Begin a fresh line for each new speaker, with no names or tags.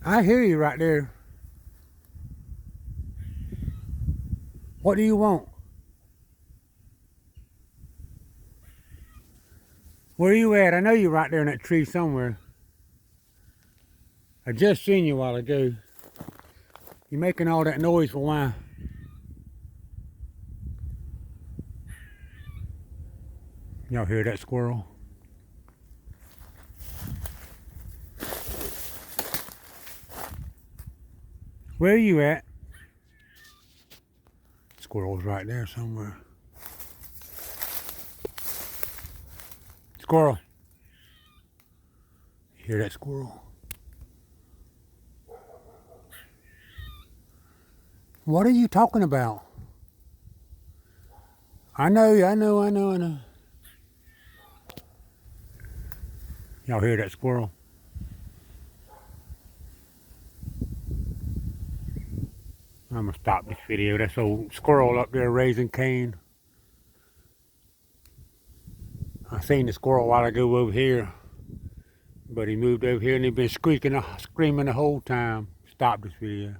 I hear you right there. What do you want? Where are you at? I know you're right there in that tree somewhere. I just seen you a while ago. You're making all that noise for why? Y'all hear that squirrel? Where are you at? Squirrel's right there somewhere. Squirrel. You hear that squirrel? What are you talking about? I know. Y'all hear that squirrel? I'm gonna stop this video. That's old squirrel up there raising cane. I seen the squirrel a while ago over here, but he moved over here and he been screaming the whole time. Stop this video.